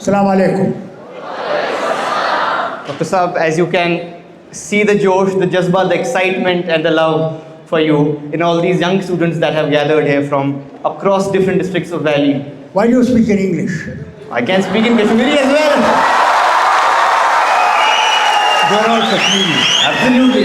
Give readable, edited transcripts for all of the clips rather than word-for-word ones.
Assalamu alaikum. Dr. Saab, as you can see the josh, the jazba, the excitement and the love for you in all these young students that have gathered here from across different districts of Valley. Why do you speak in English? I can speak in Kashmiri as well. They are all Kashmiri. Absolutely.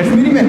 Kashmiri mein?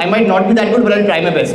I might not be that good, but I'll try my best.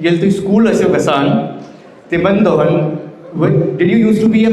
Yel tu school asyo kasan, timandohan. Did you used to be a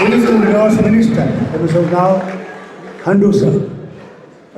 When he was minister, he was now Handu sir.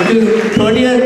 which is third year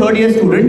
third year student.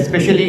especially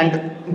and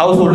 household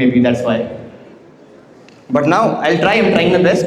maybe that's why. But now I'm trying my best.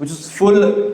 which is full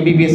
MBBS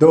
2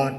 8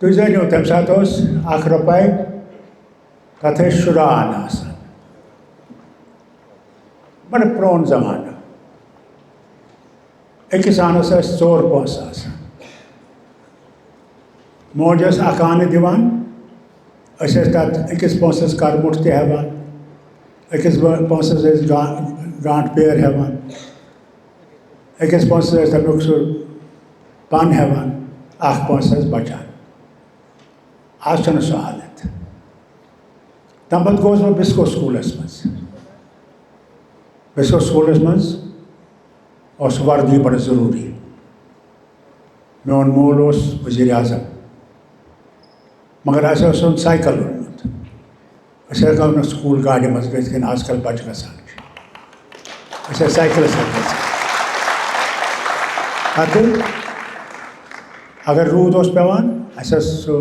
تُہۍ زٲنِو تَمہِ ساتہٕ اوس ₹1 تَتھ ٲسۍ 10 آنہٕ آسان بَڑٕ پرٛون زمانہٕ أکِس آنَس ٲسۍ 4 پونٛسہٕ آسان موج ٲس 1 آنہٕ دِوان أسۍ ٲسۍ تَتھ أکِس پونٛسَس کَرمُٹھ تہِ ہٮ۪وان أکِس پونٛسَس ٲسۍ گانٛٹھ پیر ہٮ۪وان أکِس پونٛسَس ٲسۍ تَمیُک سُہ پَن ہٮ۪وان 1 پونٛسہٕ ٲس بَچان آز چھَنہٕ سُہ حالت تَمہِ پَتہٕ گوٚوُس بہٕ بِسکو سکوٗلَس منٛز بِسکو سکوٗلَس منٛز اوس وردی بَڑٕ ضروٗری میون مول اوس ؤزیٖرِ اعظم مگر اَسہِ اوس اوٚن سایکل اوٚنمُت أسۍ ہٮ۪کو نہٕ سکوٗل گاڑِ منٛز گٔژھِتھ کِہیٖنۍ آز کَل بَچہٕ گژھان چھِ أسۍ ٲسۍ سایکلَس پٮ۪ٹھ گژھان پَتہٕ اگر روٗد اوس پٮ۪وان اَسہِ اوس سُہ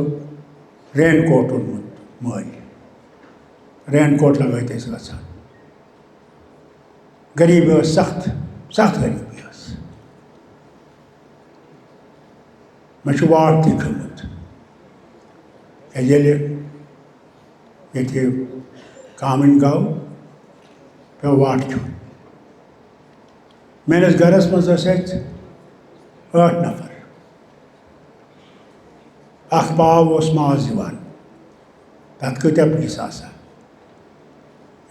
رین کوٹ اوٚنمُت مٲلۍ رین کوٹ لگٲوِتھ ٲسۍ گژھان غریٖبی ٲس سخت سخت غریٖبی ٲس مےٚ چھُ واٹھ تہِ کھیوٚمُت ییٚلہِ ییٚتہِ کامٕنۍ گوٚو پیوٚو واٹھ کھیوٚن میٛٲنِس گَرَس منٛز ٲسۍ اَسہِ 8 نفر اَکھ پاو اوس ماز یِوان تَتھ کۭتیاہ پونٛسہٕ آسان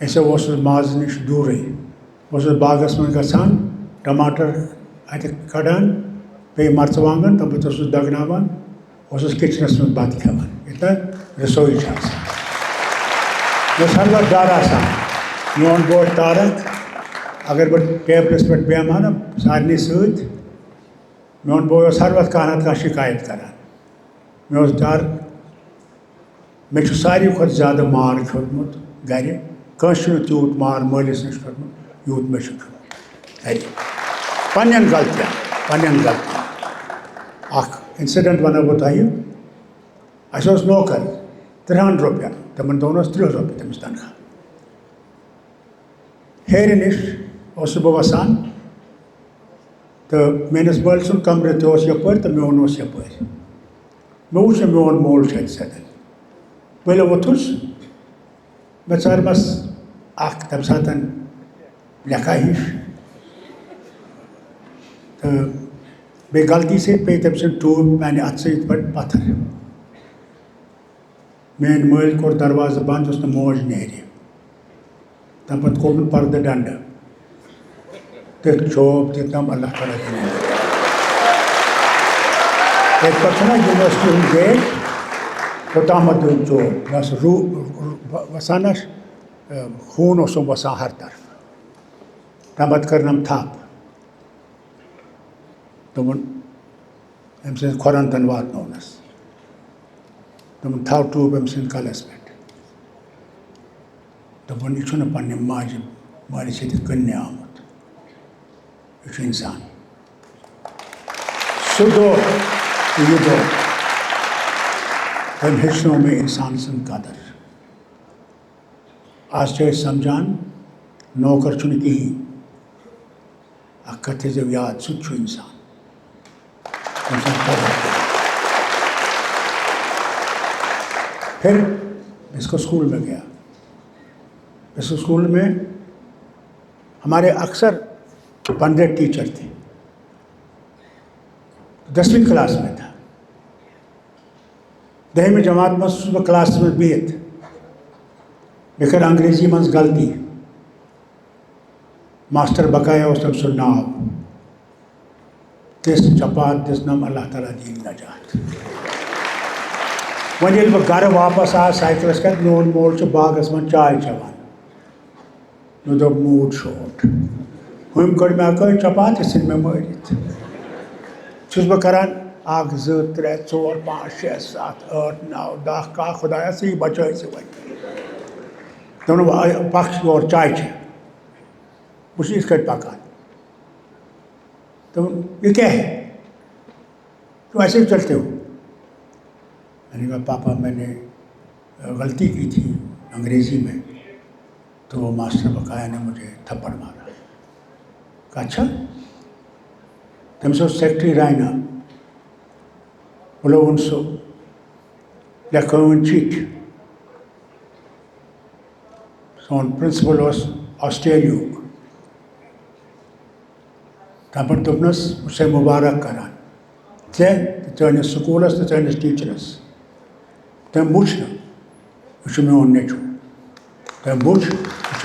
أسۍ اوسُس مازٕ نِش دوٗرٕے بہٕ اوسُس باغَس منٛز گژھان ٹماٹر اَتہِ کَڑان بیٚیہِ مَرژٕوانٛگَن تَمہِ پَتہٕ اوسُس دَگناوان اوسُس کِچنَس منٛز بَتہٕ کھٮ۪وان ییٚتہِ رسویی چھِ آسان مےٚ اوس ہر وقت ڈر آسان میون بوے طارق اگر بہٕ ٹیبلَس پٮ۪ٹھ بیٚہمہٕ ہا نا سارنٕے سۭتۍ میون بوے اوس ہر وقت کانٛہہ نَتہٕ کانٛہہ شِکایت کَران مےٚ اوس ڈر مےٚ چھُ ساروی کھۄتہٕ زیادٕ مار کھیوٚتمُت گَرِ کٲنٛسہِ چھُنہٕ تیوٗت مار مٲلِس نِش کھیوٚتمُت یوٗت مےٚ چھُ کھیوٚمُت گَرِ پنٛنٮ۪ن غلطیَن اَکھ اِنسِڈنٛٹ وَنو بہٕ تۄہہِ اَسہِ اوس نوکر ₹300 تِمَن دۄہَن اوس ₹30 تٔمِس تنخواہ ہیرِ نِش اوسُس بہٕ وَسان تہٕ میٛٲنِس مٲلۍ سُنٛد کَمرٕ تہِ اوس یَپٲرۍ تہٕ میون اوس یَپٲرۍ مےٚ وُچھ نہٕ میون مول چھُ اَتہِ سٮ۪دَن بہٕ ییٚلہِ ووٚتھُس مےٚ ژٲرمَس اَکھ تَمہِ ساتہٕ لٮ۪کھا ہِش تہٕ بیٚیہِ غلطی سۭتۍ پیٚیہِ تٔمۍ سٕنٛدۍ ٹوٗپۍ میٛانہِ اَتھٕ سۭتۍ یِتھ پٲٹھۍ پَتھر میٛٲنۍ مٲلۍ کوٚر دروازٕ بنٛد یُس نہٕ موج نیرِ تَمہِ پَتہٕ کوٚرُن پَردٕ ڈنٛڈٕ تٔتھۍ چوب دِتنَم اللہ تعالیٰ دِنۍ ییٚتہِ پٮ۪ٹھ چھُنہ یوٗنیورسٹی ہُنٛد گیٹ توٚتامَتھ دیُت چوب مےٚ اوس وَسان نہ خوٗن اوسُم وَسان ہر طرفہٕ تَمہِ پَتہٕ کٔرنَم تھپھ دوٚپُن أمۍ سٕنٛدۍ کھۄرَن تام واتنوونَس دوٚپُن تھاو ٹوٗپۍ أمۍ سٕنٛدۍ کَلَس پٮ۪ٹھ دوٚپُن یہِ چھُنہٕ پنٛنہِ ماجہِ مٲلِس ییٚتہِ کٕننہِ آمُت یہِ چھُ اِنسان سُہ دۄہ تہٕ یہِ دۄہ تٔمۍ ہیٚچھنو مےٚ اِنسان سٕنٛز قدر آز چھِ أسۍ سَمجھان نوکر چھُنہٕ کِہیٖنۍ اَکھ کَتھ تھٲیزیو یاد سُہ تہِ چھُ اِنسان تٔمۍ سٕنٛز قدر پھر بِسکو اسکول میں گیا بِسکو اسکول میں ہمارے اکثر 15 ٹیچر تھے 10ویں کلاس میں تھا 10ہمہِ جماعت منٛز اوسُس بہٕ کلاسَس منٛز بِہِتھ مےٚ کٔر انٛگریٖزی منٛز غلطی ماسٹر بقایا اوس تٔمۍ سُنٛد ناو تِژھ چپات دِژنَم اللہ تعالیٰ دِیِن نجات وۄنۍ ییٚلہِ بہٕ گرٕ واپس آس سایکلَس پٮ۪ٹھ میون مول چھُ باغَس منٛز چاے چٮ۪وان مےٚ دوٚپ موٗڈ شاٹ ہُمۍ کٔڑ مےٚ اَکٲے چپات یہِ ژھٕنۍ مےٚ مٲرِتھ چھُس بہٕ کران 1 2 3 4 5 6 7 8 9 10 11 خۄدایا ژٕے بچٲے ژٕ وۄنۍ دوٚپُن پَکھ یور چاے چےٚ بہٕ چھُس یِتھ کٔٹھۍ پَکان دوٚپُن یہِ کیٛاہ ہے تو ایسے ہی چلتے ہو میں نے کہا پاپا میں نے غلطی کی تھی انگریزی میں تو ماسٹر بقایا نے مجھے تھپڑ مارا کہا اچھا تٔمِس اوس سیکٹری راینا بہٕ لوگُن سُہ lekauwen cheat. Zo'n principal was Australië. Dapat dubnas musse mubarak karan. Te tane skolas te tane teachers. Te muchna ushme onne chu. Te much ush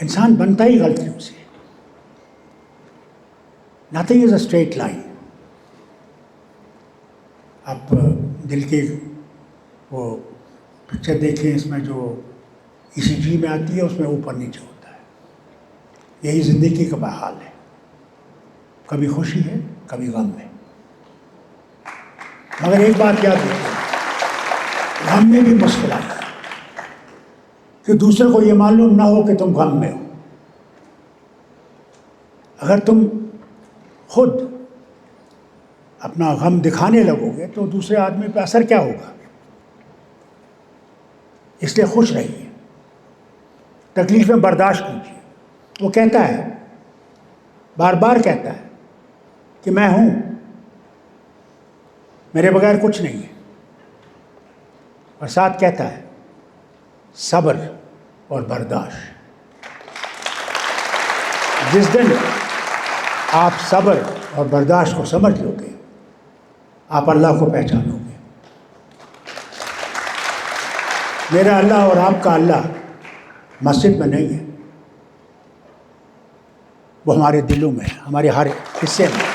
انسان بنتا ہی غلطیوں سے. Nothing is a straight line. آپ دل کی وہ پکچر دیکھیں، اس میں جو ECG میں آتی ہے اس میں اوپر نیچے ہوتا ہے. یہی زندگی کا بحال ہے، کبھی خوشی ہے کبھی غم ہے. مگر ایک بات یاد رکھیں، غم میں بھی مشکل آئی ہے کہ دوسرے کو یہ معلوم نہ ہو کہ تم غم میں ہو. اگر تم خود اپنا غم دکھانے لگو گے تو دوسرے آدمی پہ اثر کیا ہوگا؟ اس لیے خوش رہیے، تکلیفیں برداشت کیجیے. وہ کہتا ہے، بار بار کہتا ہے کہ میں ہوں، میرے بغیر کچھ نہیں ہے. اور ساتھ کہتا ہے صبر اور برداشت. جس دن آپ صبر اور برداشت کو سمجھ لو گے، آپ اللہ کو پہچانو گے. میرا اللہ اور آپ کا اللہ مسجد میں نہیں ہے، وہ ہمارے دلوں میں ہے، ہمارے ہر حصے میں.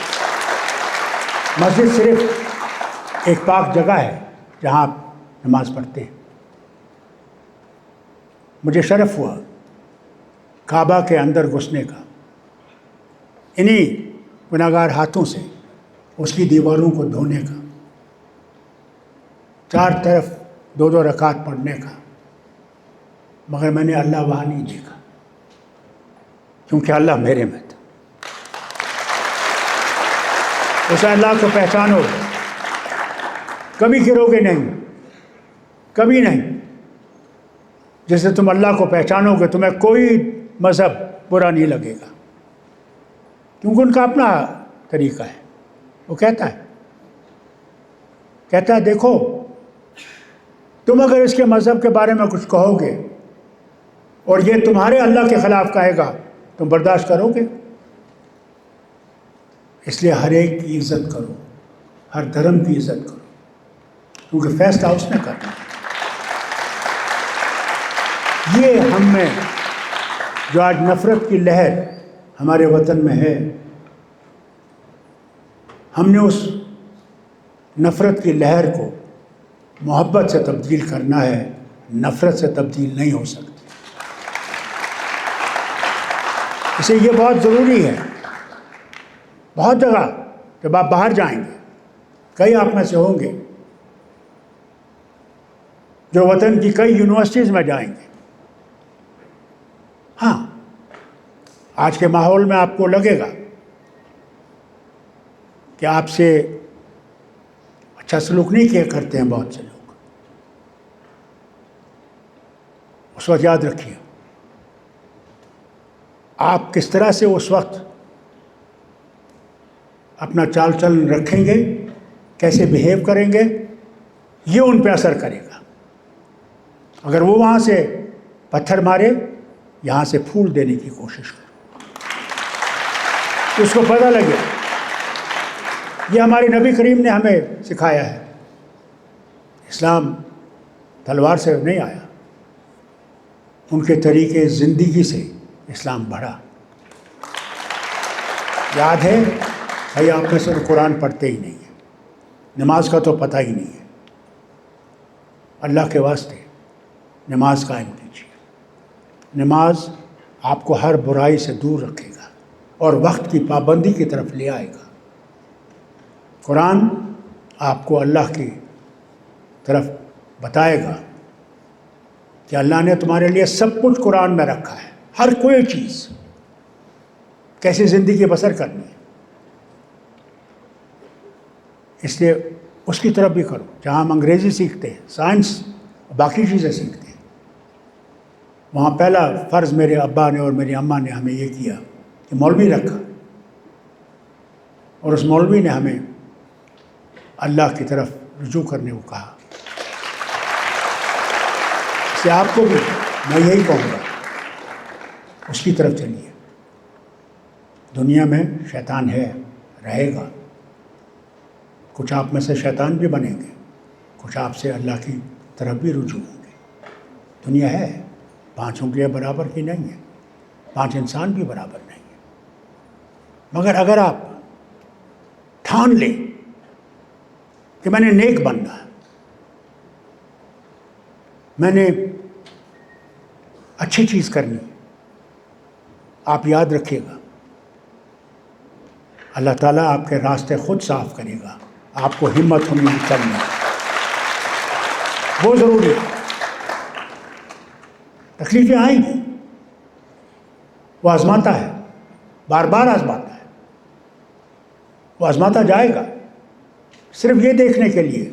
مسجد صرف ایک پاک جگہ ہے جہاں آپ نماز پڑھتے ہیں. مجھے شرف ہوا کعبہ کے اندر گھسنے کا، انہی گناہگار ہاتھوں سے اس کی دیواروں کو دھونے کا، 4 طرف 2 رکعت پڑھنے کا. مگر میں نے اللہ وہاں نہیں دیکھا، کیونکہ اللہ میرے میں تھا. اس اللہ کو پہچانو، کبھی گرو گے نہیں، کبھی نہیں. جیسے تم اللہ کو پہچانو گے تمہیں کوئی مذہب برا نہیں لگے گا، کیونکہ ان کا اپنا طریقہ ہے. وہ کہتا ہے دیکھو، تم اگر اس کے مذہب کے بارے میں کچھ کہو گے اور یہ تمہارے اللہ کے خلاف کہے گا، تم برداشت کرو گے؟ اس لیے ہر ایک کی عزت کرو، ہر دھرم کی عزت کرو، کیونکہ فیصلہ اس نے کرنا ہے. یہ ہم میں جو آج نفرت کی لہر ہمارے وطن میں ہے، ہم نے اس نفرت کی لہر کو محبت سے تبدیل کرنا ہے، نفرت سے تبدیل نہیں ہو سکتی. اس لیے یہ بہت ضروری ہے. بہت جگہ جب آپ باہر جائیں گے، کئی آپ میں سے ہوں گے جو وطن کی کئی یونیورسٹیز میں جائیں گے. ہاں، آج کے ماحول میں آپ کو لگے گا کہ آپ سے اچھا سلوک نہیں کیا کرتے ہیں بہت سے لوگ. اس وقت یاد رکھیے، آپ کس طرح سے اس وقت اپنا چال چلن رکھیں گے، کیسے بیہیو کریں گے، یہ ان پہ اثر کرے گا. اگر وہ وہاں سے پتھر مارے، یہاں سے پھول دینے کی کوشش کرو، اس کو پتہ لگے. یہ ہمارے نبی کریم نے ہمیں سکھایا ہے. اسلام تلوار سے نہیں آیا، ان کے طریقے زندگی سے اسلام بڑھا. یاد ہے بھائی، آپ میں سے قرآن پڑھتے ہی نہیں ہیں، نماز کا تو پتہ ہی نہیں ہے. اللہ کے واسطے نماز قائم کیجیے. نماز آپ کو ہر برائی سے دور رکھے گا اور وقت کی پابندی کی طرف لے آئے گا. قرآن آپ کو اللہ کی طرف بتائے گا کہ اللہ نے تمہارے لیے سب کچھ قرآن میں رکھا ہے، ہر کوئی چیز، کیسے زندگی بسر کرنی ہے. اس لیے اس کی طرف بھی کرو. جہاں ہم انگریزی سیکھتے ہیں، سائنس، باقی چیزیں سیکھتے ہیں، وہاں پہلا فرض میرے ابا نے اور میری اماں نے ہمیں یہ کیا کہ مولوی رکھا، اور اس مولوی نے ہمیں اللہ کی طرف رجوع کرنے کو کہا. اس سے آپ کو بھی میں یہی کہوں گا، اس کی طرف چلیے. دنیا میں شیطان ہے، رہے گا. کچھ آپ میں سے شیطان بھی بنیں گے، کچھ آپ سے اللہ کی طرف بھی رجوع ہوں گے. دنیا ہے، 5 انگلیاں برابر کی نہیں ہے. 5 انسان بھی برابر نہیں ہے. مگر اگر آپ ٹھان لیں کہ میں نے نیک بننا ہے, میں نے اچھی چیز کرنی ہے, آپ یاد رکھیے گا اللہ تعالیٰ آپ کے راستے خود صاف کرے گا. آپ کو ہمت ہونی چاہیے, وہ ضروری ہے. تکلیفیں آئیں گی, وہ آزماتا ہے, بار بار آزماتا ہے, وہ آزماتا جائے گا, صرف یہ دیکھنے کے لیے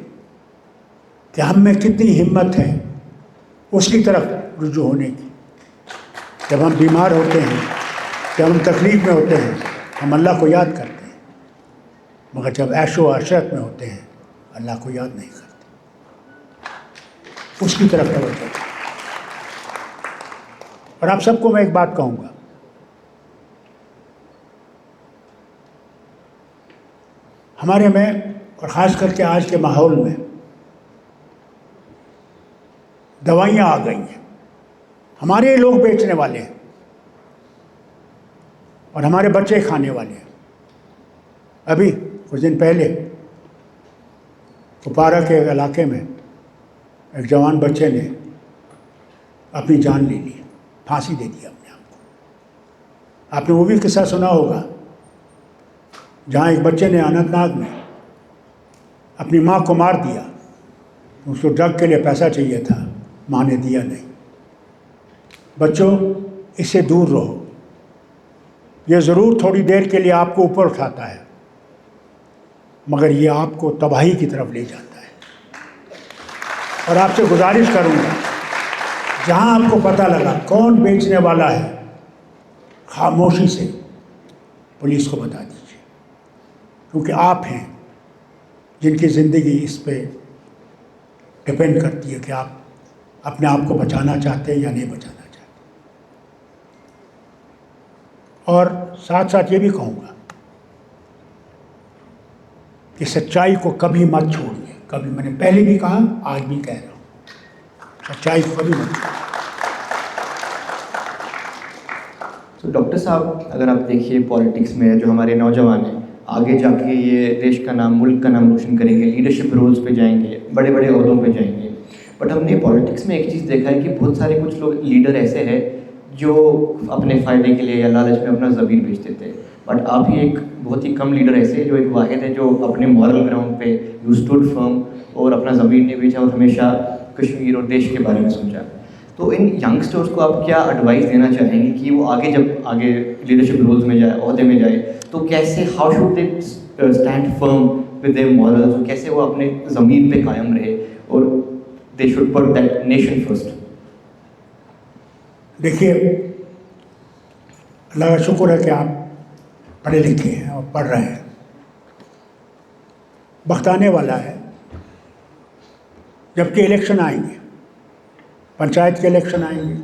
کہ ہم میں کتنی ہمت ہے اس کی طرف رجوع ہونے کی. جب ہم بیمار ہوتے ہیں, جب ہم تکلیف میں ہوتے ہیں, ہم اللہ کو یاد کرتے ہیں, مگر جب عیش و عشرت میں ہوتے ہیں اللہ کو یاد نہیں کرتے. اس کی طرف توجہ کریں. اور آپ سب کو میں ایک بات کہوں گا, ہمارے میں اور خاص کر کے آج کے ماحول میں دوائیاں آ گئی ہیں, ہمارے لوگ بیچنے والے ہیں اور ہمارے بچے کھانے والے ہیں. ابھی کچھ دن پہلے کپوارہ کے علاقے میں ایک جوان بچے نے اپنی جان لے لی, پھانسی دے دیا اپنے آپ کو. آپ نے وہ بھی قصہ سنا ہوگا جہاں ایک بچے نے اننت ناگ میں اپنی ماں کو مار دیا. اس کو ڈرگ کے لیے پیسہ چاہیے تھا, ماں نے دیا نہیں. بچوں, اس سے دور رہو. یہ ضرور تھوڑی دیر کے لیے آپ کو اوپر اٹھاتا ہے, مگر یہ آپ کو تباہی کی طرف لے جاتا ہے. اور آپ سے گزارش کروں گا, جہاں آپ کو پتہ لگا کون بیچنے والا ہے, خاموشی سے پولیس کو بتا دیجیے, کیونکہ آپ ہیں جن کی زندگی اس پہ ڈپینڈ کرتی ہے کہ آپ اپنے آپ کو بچانا چاہتے ہیں یا نہیں بچانا چاہتے. اور ساتھ ساتھ یہ بھی کہوں گا کہ سچائی کو کبھی مت چھوڑیے. کبھی, میں نے پہلے بھی کہا, آج بھی کہہ رہا ہوں, سچائی کو کبھی مت چھوڑیے. تو ڈاکٹر صاحب, اگر آپ دیکھیے پالیٹکس میں جو ہمارے نوجوان ہیں, آگے جا کے یہ دیش کا نام, ملک کا نام روشن کریں گے, لیڈرشپ رولز پہ جائیں گے, بڑے بڑے عہدوں پہ جائیں گے. بٹ ہم نے پالیٹکس میں ایک چیز دیکھا ہے کہ بہت سارے کچھ لوگ لیڈر ایسے ہیں جو اپنے فائدے کے لیے یا لالچ میں اپنا ضمیر بیچ دیتے ہیں. بٹ آپ ہی ایک بہت ہی کم لیڈر ایسے جو ایک واحد ہے جو اپنے مورل گراؤنڈ پہ یو اسٹوڈ فرم اور اپنا ضمیر نہیں بیچا اور ہمیشہ کشمیر اور دیش کے بارے میں سوچا. تو ان ینگسٹرس کو آپ کیا ایڈوائس دینا چاہیں گے کہ وہ جب آگے لیڈرشپ رولز میں جائے, عہدے میں جائے, تو کیسے, how should they stand firm with their morals, کیسے وہ اپنے ضمیر پہ قائم رہے اور they should put that nation first. دیکھیے, اللہ کا شکر ہے کہ آپ پڑھے لکھے ہیں اور پڑھ رہے ہیں. وقت آنے والا ہے جب کہ الیکشن آئیں گے, پنچایت کے الیکشن آئیں گے,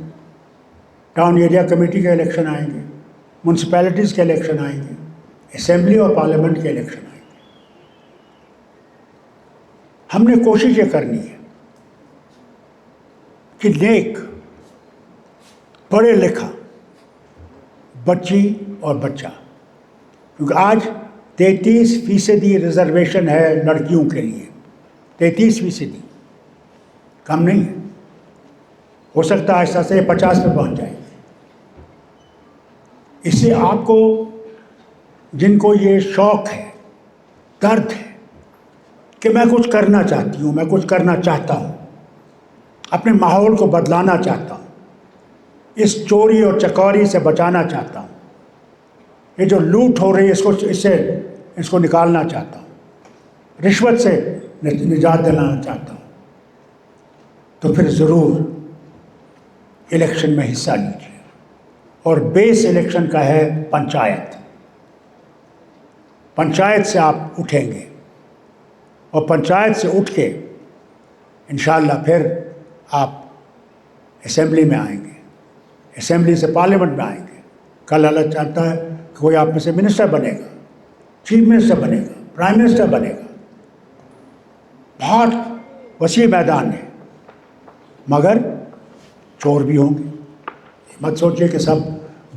ٹاؤن ایریا کمیٹی کے الیکشن آئیں گے, میونسپیلٹیز کے الیکشن آئیں گے, اسمبلی اور پارلیمنٹ کے الیکشن آئیں گے. ہم نے کوشش یہ کرنی ہے کہ نیک, پڑھے لکھا بچی اور بچہ, کیونکہ آج 33% ریزرویشن ہے لڑکیوں کے لیے, 33%, کم نہیں ہے. ہو سکتا ہے آہستہ سے 50 پہ پہنچ جائے. اس سے آپ کو, جن کو یہ شوق ہے, درد ہے کہ میں کچھ کرنا چاہتی ہوں, میں کچھ کرنا چاہتا ہوں, اپنے ماحول کو بدلانا چاہتا ہوں, اس چوری اور چکوری سے بچانا چاہتا ہوں, یہ جو لوٹ ہو رہی ہے اس کو نکالنا چاہتا ہوں, رشوت سے نجات دلانا چاہتا ہوں, تو پھر ضرور الیکشن میں حصہ لیجیے. اور بیس الیکشن کا ہے پنچایت. پنچایت سے آپ اٹھیں گے اور پنچایت سے اٹھ کے انشاءاللہ پھر آپ اسمبلی میں آئیں گے, اسمبلی سے پارلیمنٹ میں آئیں گے. کل اللہ چاہتا ہے کہ کوئی آپ میں سے منسٹر بنے گا, چیف منسٹر بنے گا, پرائم منسٹر بنے گا. بہت وسیع میدان ہے, مگر چور بھی ہوں گے. مت سوچیے کہ سب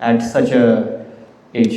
at such a age?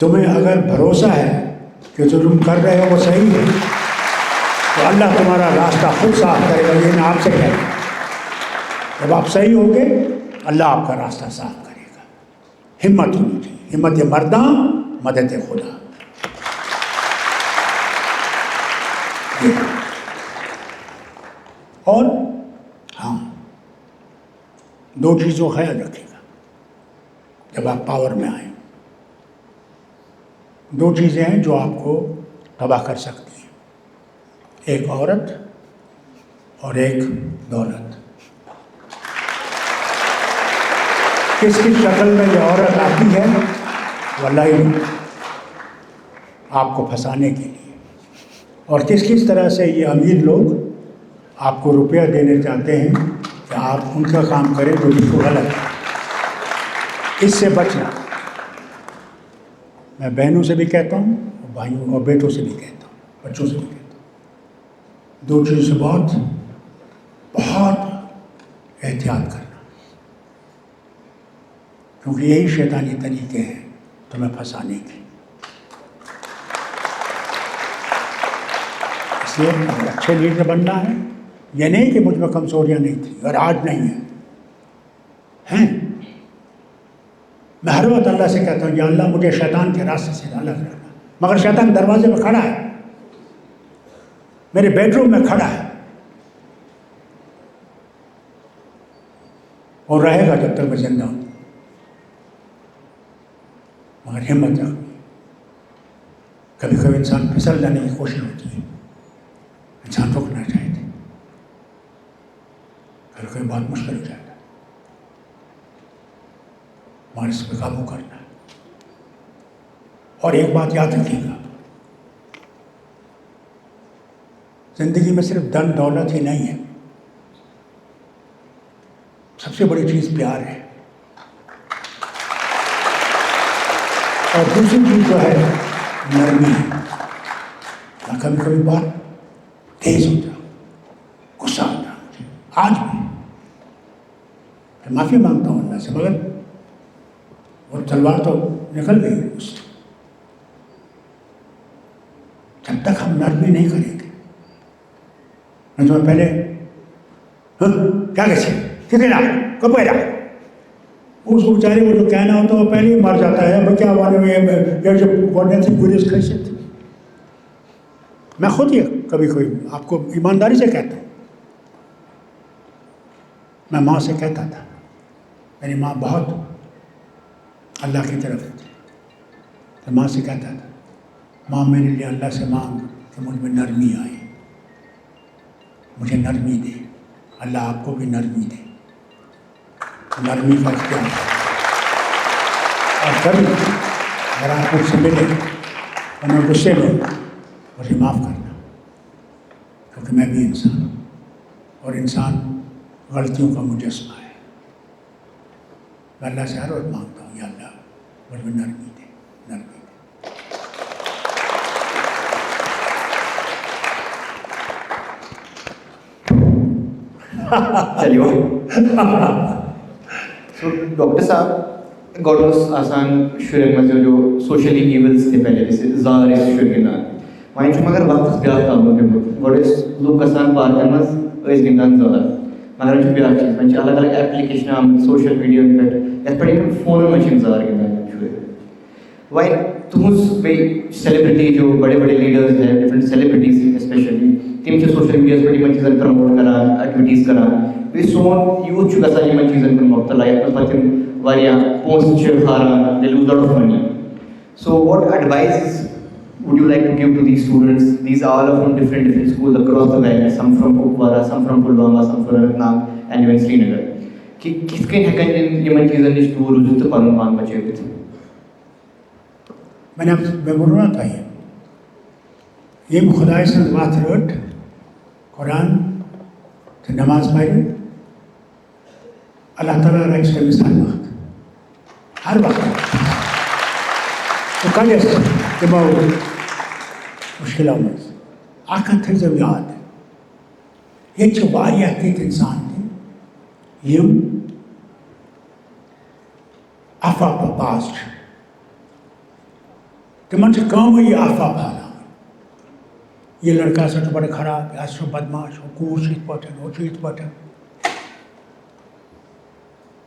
تمہیں اگر بھروسہ ہے کہ جو تم کر رہے ہو وہ صحیح ہے تو اللہ تمہارا راستہ خود صاف کرے گا. یہ میں آپ سے کہتا ہوں, جب آپ صحیح ہوگے اللہ آپ کا راستہ صاف کرے گا. ہمت ہونی چاہیے, ہمت مرداں مدد خدا. اور ہاں, 2 چیزوں کا خیال رکھے گا جب آپ پاور میں آئیں. 2 چیزیں ہیں جو آپ کو تباہ کر سکتی ہیں, ایک عورت اور ایک دولت. کس کی شکل میں یہ عورت آتی ہے واللہ آپ کو پھنسانے کے لیے, اور کس طرح سے یہ امیر لوگ آپ کو روپیہ دینے چاہتے ہیں کہ آپ ان کا کام کریں جو بالکل غلط ہے. اس سے بچنا. میں بہنوں سے بھی کہتا ہوں, اور بھائیوں اور بیٹوں سے بھی کہتا ہوں, بچوں سے بھی کہتا ہوں, 2 چیزوں سے بہت احتیاط کرنا, کیونکہ یہی شیطانی طریقے ہیں تمہیں پھنسانے کے. اس لیے اگر اچھے لیڈر بننا ہے, یہ نہیں کہ مجھ میں کمزوریاں نہیں تھیں اور آج نہیں ہیں. میں ہر وقت اللہ سے کہتا ہوں یا اللہ مجھے شیطان کے راستے سے الگ رکھنا, مگر شیطان دروازے میں کھڑا ہے, میرے بیڈ روم میں کھڑا ہے, اور رہے گا جب تک میں زندہ ہوں. مگر ہمت رکھنی. کبھی کبھی انسان پھسل جانے کی کوشش ہوتی ہے, انسان رکنا چاہیے. کبھی کبھی بہت مشکل ہو جاتا ہے, مگر اس پہ قابو کرنا ہے. اور ایک بات یاد رکھیے گا, زندگی میں صرف دن دولت ہی نہیں ہے, سب سے بڑی چیز پیار ہے. اور دوسری چیز جو ہے نرمی ہے. میں کبھی کبھی بہت تیز ہوتا ہوں, غصہ آتا ہے مجھے, آج بھی. پھر معافی مانگتا ہوں اللہ سے, مگر وہ تلوار تو نکل گئی اس سے. جب تک ہم نرمی نہیں کریں گے, میں تمہیں پہلے کیا کیسے کتنے لاکھ کب پیدا, اس کو بیچارے وہ جو کہنا ہوتا ہے وہ پہلے ہی مر جاتا ہے. کیا والے جب گورننس گریز کیسے تھے. میں خود ہی کبھی کوئی آپ کو ایمانداری سے کہتا ہوں, میں ماں سے کہتا تھا, میری ماں بہت اللہ کی طرف تھی, تو ماں سے کہتا تھا ماں میرے لیے اللہ سے مانگ کہ مجھ میں نرمی آئے, مجھے نرمی دے. اللہ آپ کو بھی نرمی دے, نرمی کا اختیار. اور کبھی اگر آپ مجھ سے ملے اور میں غصے میں مجھے معاف کرنا, کیونکہ میں بھی انسان ہوں, اور انسان غلطیوں کا مجسمہ ہے. میں اللہ سے ہر وقت مانگتا ہوں یا اللہ مجھ میں نرمی دے, نرمی دے. چلیے سو ڈاکٹر صاحب گوڈنس آسان شرین مز جو سوشلی ایونٹس تھے پہلے جیسے زار شر گندان وائن مگر وقت بیاکھ تعلق گوٚمُت گۄڈٕ ٲسۍ لُکھ گژھان پارکن منٛز ٲسۍ گِنٛدان زار مگر وۄنۍ چھُ بیاکھ چیٖز وۄنۍ چھِ الگ الگ ایپلِکیشن آمٕژ سوشل میٖڈیاہن پٮ۪ٹھ یتھ پٮ۪ٹھ یِمن فونن منٛز چھِ یِم زار گِنٛدان شُرۍ وۄنۍ تُہٕنٛز بیٚیہِ سیلبرٹی جو بڑے بڑے لیڈرز ہیں ڈفرنٹ سیلبرٹیز اسپیشلی تِم چھِ سوشل میٖڈیاہس پٮ۪ٹھ یِمن چیٖزن پرموٹ کران ایکٹِوِٹیٖز کران بیٚیہِ سون یوٗتھ چھُ گژھان یِمن چیٖزن کُن مُبتلا یتھ منٛز پتہٕ تِم واریاہ پونٛسہٕ چھِ ہاران they lose lot of money. So what advice would you like to give to these students? These are all from different schools across the valley, some from Kupwara, some from Pulwama, some from Anantnag, and even Srinagar. کِتھ کٔنۍ ہٮ۪کن یِمن چیٖزن نِش دوٗر روٗزِتھ تہٕ پنُن پان بچٲوِتھ؟ میں ووٚنُو تۄہہِ ییٚمۍ خۄداے سٕنٛز وَتھ رٔٹ قرآن تہٕ نٮ۪ماز پرِ اللہ تعالیٰ رَچھِ تٔمِس ہر وقت تہٕ کَڑٮ۪س تِمو مُشکِلو منٛز. اکھ کَتھ تھٲیزیو یاد, ییٚتہِ چھِ واریاہ تِتھۍ اِنسان تہِ یِم اَفواہ باز چھِ. تمن سے کم یہ آفا پھالا یہ لڑکا سا تو بڑے خراب ہے سو بدماش ہو کور چیت پٹن وہ چیت پٹن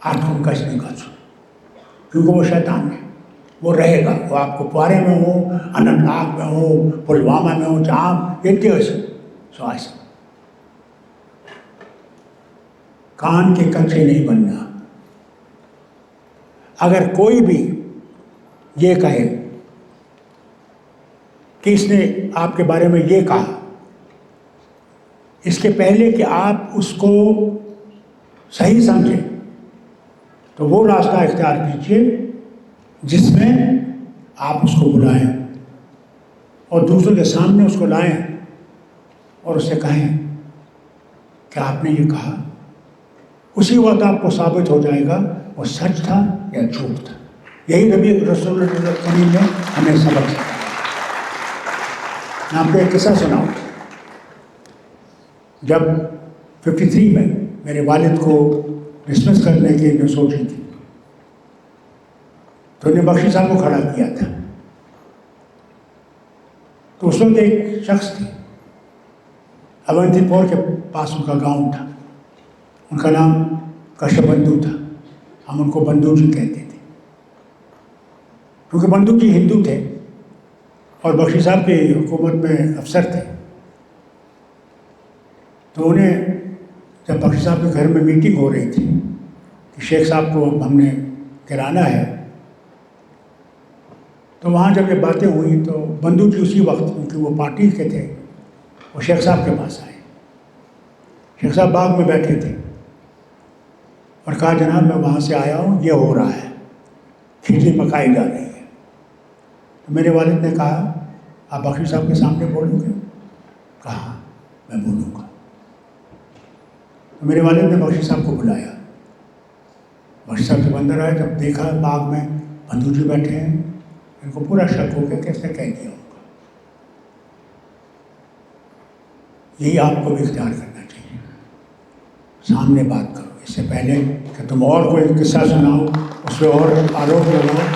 آپ کو کچھ نہیں کر سکتے کیونکہ وہ شیطان ہے وہ رہے گا وہ آپ کو پوارے میں ہو اننت ناگ میں ہو پلوامہ میں ہو جہاں یہ سو ایسا کان کے کچے نہیں بننا اگر کوئی بھی یہ کہے کہ اس نے آپ کے بارے میں یہ کہا اس کے پہلے کہ آپ اس کو صحیح سمجھیں تو وہ راستہ اختیار کیجیے جس میں آپ اس کو بلائیں اور دوسروں کے سامنے اس کو لائیں اور اس سے کہیں کہ آپ نے یہ کہا اسی وقت آپ کو ثابت ہو جائے گا وہ سچ تھا یا جھوٹ تھا یہی نبی رسول اللہ کریم نے ہمیں سبق سکھایا میں آپ کو ایک قصہ سناؤں جب 53 میں میرے والد کو ڈسمس کرنے کی میں سوچی تھی تو انہیں بخشی صاحب کو کھڑا کیا تھا تو اس وقت ایک شخص تھے اونتی پور کے پاس ان کا گاؤں تھا ان کا نام کشپ بندو تھا ہم ان کو بندو جی کہتے تھے کیونکہ بندو جی ہندو تھے اور بخشی صاحب کی حکومت میں افسر تھے تو انہیں جب بخشی صاحب کے گھر میں میٹنگ ہو رہی تھی کہ شیخ صاحب کو ہم نے گرانا ہے تو وہاں جب یہ باتیں ہوئی تو بندو جی اسی وقت کیونکہ وہ پارٹی کے تھے وہ شیخ صاحب کے پاس آئے شیخ صاحب باغ میں بیٹھے تھے اور کہا جناب میں وہاں سے آیا ہوں یہ ہو رہا ہے کھچڑی پکائی جا رہی ہے تو میرے والد نے کہا آپ بخشی صاحب کے سامنے بولوں گے کہا میں بولوں گا تو میرے والد نے بخشی صاحب کو بلایا بخشی صاحب جب اندر آئے جب دیکھا باغ میں بندو جی بیٹھے ہیں ان کو پورا شک ہو گیا کہ اس نے کہہ دیا ہوگا یہی آپ کو بھی اختیار کرنا چاہیے سامنے بات کرو اس سے پہلے کہ تم اور کوئی قصہ سناؤ اس پہ اور آروپ لگاؤ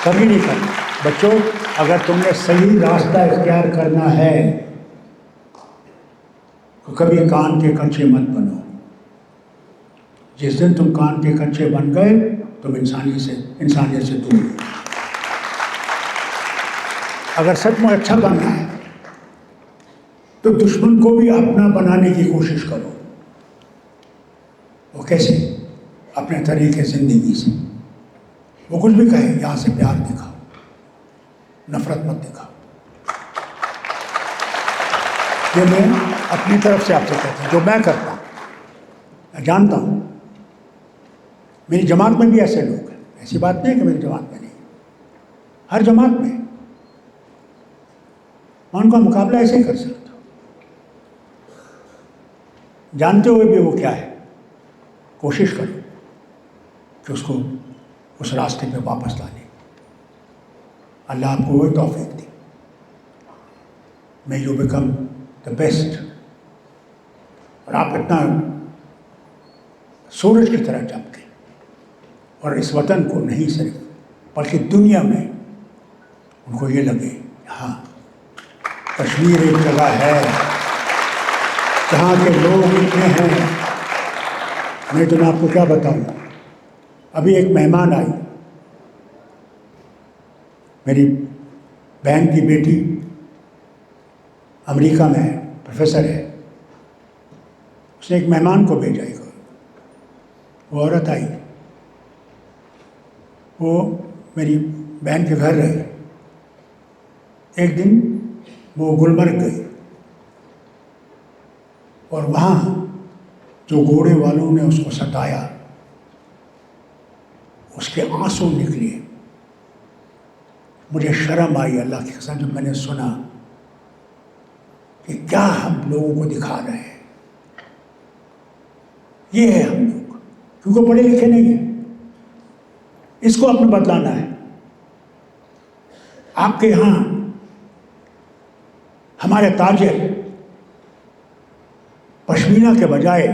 کبھی نہیں کرنا بچوں اگر تم نے صحیح راستہ اختیار کرنا ہے تو کبھی کان کے کچے مت بنو جس دن تم کان کے کچے بن گئے تم انسانیت سے دور ہو اگر سچ میں اچھا بننا ہے تو دشمن کو بھی اپنا بنانے کی کوشش کرو وہ کیسے اپنے طریقے زندگی سے وہ کچھ بھی کہے یہاں سے پیار دکھاؤ نفرت مت دکھاؤ یہ میں اپنی طرف سے آپ سے کہتا ہوں جو میں کرتا ہوں میں جانتا ہوں میری جماعت میں بھی ایسے لوگ ہیں ایسی بات نہیں کہ میری جماعت میں نہیں ہر جماعت میں میں ان کا مقابلہ ایسے ہی کر سکتا ہوں جانتے ہوئے بھی وہ کیا ہے کوشش کرو کہ اس کو اس راستے پہ واپس لانے اللہ آپ کو وہی توفیق دی may you become the best اور آپ اتنا سورج کی طرح چمکیں اور اس وطن کو نہیں صرف بلکہ دنیا میں ان کو یہ لگے ہاں کشمیر ایک جگہ ہے جہاں کے لوگ اتنے ہیں میں تمہیں آپ کو کیا بتاؤں ابھی ایک مہمان آئی میری بہن کی بیٹی امریکہ میں ہے پروفیسر ہے اس نے ایک مہمان کو بھیجا وہ عورت آئی وہ میری بہن کے گھر رہی ایک دن وہ گلمرگ گئی اور وہاں جو گھوڑے والوں نے اس کو ستایا اس کے آنسو نکلے مجھے شرم آئی اللہ کی قسم جب میں نے سنا کہ کیا ہم لوگوں کو دکھا رہے ہیں یہ ہے ہم لوگ کیونکہ پڑھے لکھے نہیں ہیں اس کو اپنا بدلانا ہے آپ کے یہاں ہمارے تاجر پشمینہ کے بجائے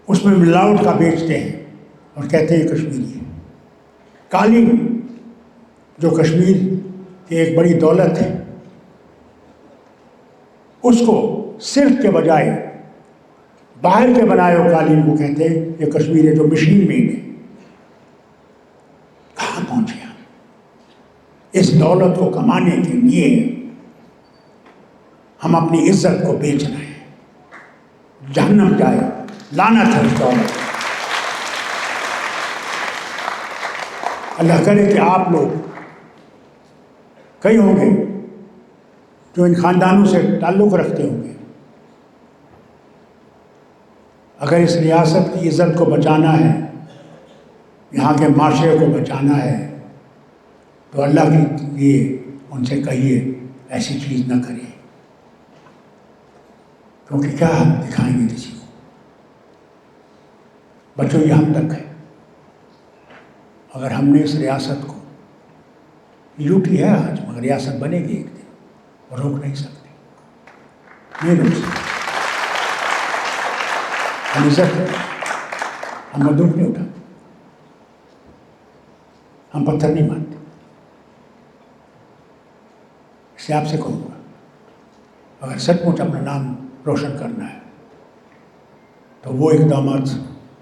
اس میں ملاوٹ کا بیچتے ہیں اور کہتے ہیں کشمیری ہے قالین جو کشمیر کی ایک بڑی دولت ہے، اس کو سلک کے بجائے باہر کے بنائے ہوئے قالین کو کہتے ہیں یہ کشمیر ہے جو مشین میڈ ہے. کہاں پہنچے ہم؟ اس دولت کو کمانے کے لیے ہم اپنی عزت کو بیچ رہے ہیں. جہنم جائے، لعنت ہے اس دولت. اللہ کرے کہ آپ لوگ کئی ہوں گے جو ان خاندانوں سے تعلق رکھتے ہوں گے، اگر اس ریاست کی عزت کو بچانا ہے، یہاں کے معاشرے کو بچانا ہے، تو اللہ کے لیے ان سے کہیے ایسی چیز نہ کریں، کیونکہ کیا ہم دکھائیں گے کسی کو؟ بچوں یہ ہم تک ہے. اگر ہم نے اس ریاست کو لوٹی ہے آج، مگر ریاست بنے گی ایک دن، اور روک نہیں سکتے، نہیں روک سکتے. ہم عزت ہے، ہم بندوق نہیں اٹھاتے، ہم پتھر نہیں مارتے. اس سے آپ سے کہوں گا اگر سچ مچ اپنا نام روشن کرنا ہے تو وہ اقدامات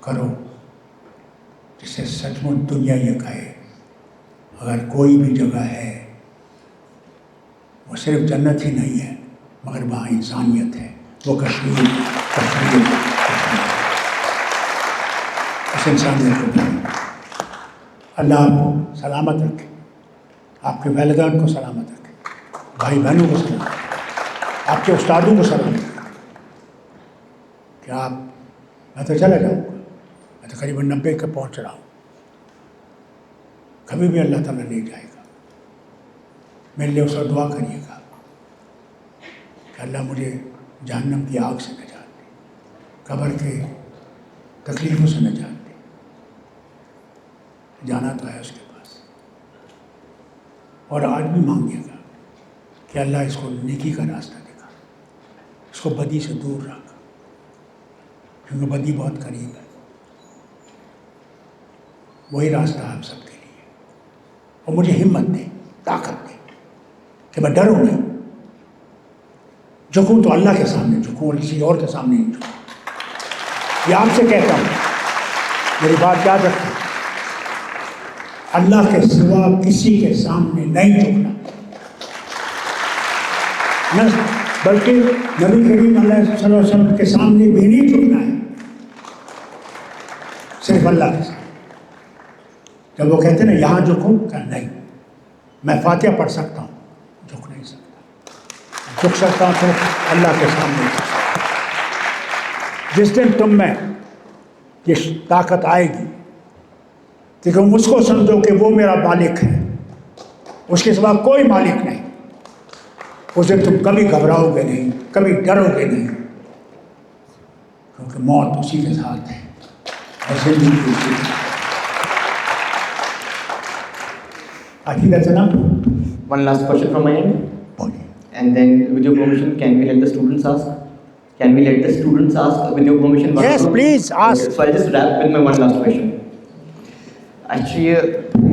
کرو جس سے سچ مچ دنیا یہ کہے اگر کوئی بھی جگہ ہے وہ صرف جنت ہی نہیں ہے مگر وہاں انسانیت ہے، وہ کشمیر. اس انسانیت کو اللہ آپ کو سلامت رکھے، آپ کے والدین کو سلامت رکھے، بھائی بہنوں کو سلامت رکھے، آپ کے استادوں کو سلامت رکھے. کہ آپ، میں تو چلا جاؤں گا، میں تو قریباً 90 کے پہنچ رہا ہوں، کبھی بھی اللہ تعالیٰ نہیں جائے گا. میرے لیے اس وقت دعا کریے گا کہ اللہ مجھے جہنم کی آگ سے نجات دے، قبر کے تکلیفوں سے نجات دے. جانا تو ہے اس کے پاس، اور آج بھی مانگیے گا کہ اللہ اس کو نیکی کا راستہ دکھا، اس کو بدی سے دور رکھ، کیونکہ بدی بہت قریب ہے. وہی راستہ ہم سب کے لیے. اور مجھے ہمت دے، طاقت دے کہ میں ڈروں نہیں، جھکوں تو اللہ کے سامنے جھکوں اور کسی اور کے سامنے نہیں جھکوں. یہ آپ سے کہتا ہوں، میری بات یاد رکھیں، اللہ کے سوا کسی کے سامنے نہیں جھکنا، نہ بلکہ نبی کریم صلی اللہ علیہ وسلم کے سامنے بھی نہیں جھکنا ہے، صرف اللہ کے سامنے. جب وہ کہتے ہیں نا یہاں جھکوں، کہ نہیں، میں فاتحہ پڑھ سکتا ہوں، جھک نہیں سکتا، جھک سکتا ہوں صرف اللہ کے سامنے. جس دن تم میں یہ طاقت آئے گی کہ تم اس کو سمجھو کہ وہ میرا مالک ہے، اس کے سوا کوئی مالک نہیں، اس دن تم کبھی گھبراؤ گے نہیں، کبھی ڈرو گے نہیں، کیونکہ موت اسی کے ساتھ ہے اور زندگی اسی کے ساتھ. عقیدہ جناب One last question from my end, بولیے. and then with your permission, can we let the students ask? Can we let the students ask with your permission? Yes, please, ask. Okay, so I'll just wrap with my one last question. Actually,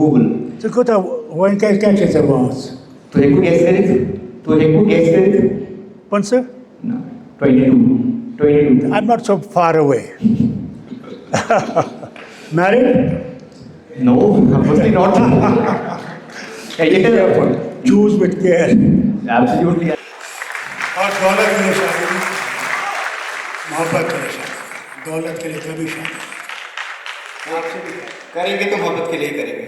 Google. تو کتا وہ ان کا کیا کہتے ہیں وہاں سے؟ تو ایک کو گیس کرے تھے، تو ایک کو گیس کرے تھے. کون سے؟ 22. I'm not so far away. Married? No, obviously not. Choose with care. Absolutely. اور دولت کے لیے شادی نہیں، محبت کے لیے شادی، دولت کے لیے کبھی شادی نہیں. آپ سے بھی کریں گے تو محبت کے لیے کریں گے.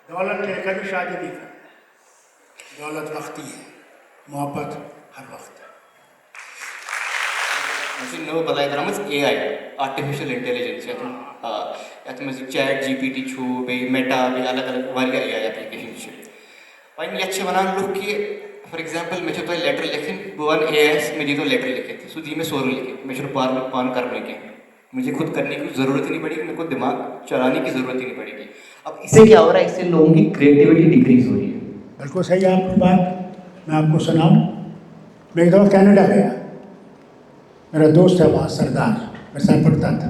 دولت کے لیے کبھی شادی نہیں کریں. دولت وقتی ہے، محبت ہر وقت ہے. نو بلائی درامز اے آئی آرٹیفیشل انٹیلیجنس یتھ مز چیٹ جی پی ٹی چھُ بیٚیہِ میٹا بیٚیہِ الگ الگ واریاہ اے آئی ایپلِکیشن چھِ. وۄنۍ یتھ چھِ ونان لُکھ کہِ فار ایگزامپل مےٚ چھِ تۄہہِ لیٹر لیکھٕنۍ، بہٕ وَنہٕ اے آئی یس مےٚ دیٖتو لیٹر لیکھِتھ، سُہ دی مےٚ سورُے لیکھِتھ، مےٚ چھُنہٕ پانہٕ کرنُے کینٛہہ، مجھے خود کرنے کی ضرورت ہی نہیں پڑے گی، میرے کو دماغ چلانے کی ضرورت ہی نہیں پڑے گی. اب اس سے کیا ہو رہا ہے؟ اس سے لوگوں کی کریٹیوٹی ڈکریز ہو رہی ہے. بالکل صحیح ہے آپ کی بات. میں آپ کو سناؤں، میں ایک دفعہ کینیڈا گیا، میرا دوست ہے وہاں سردار، میرے ساتھ پڑھتا تھا.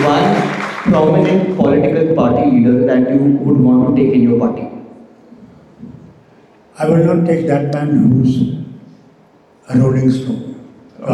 One prominent political party leader that you would want to take in your party? I will not take that man who's a rolling stone.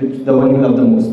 which the one you love the most?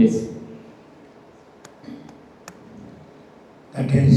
Yes. That is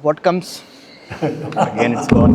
What comes Again it's gone.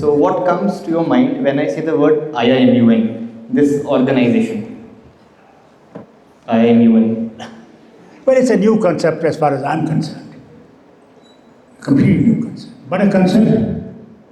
So what comes to your mind when I say the word IIMUN, this organization? IIMUN. Well, it's a new concept as far as I'm concerned. Completely new concept. But a concept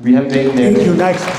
We have been It there. unites them.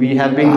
We have been.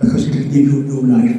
Because it will give you new life.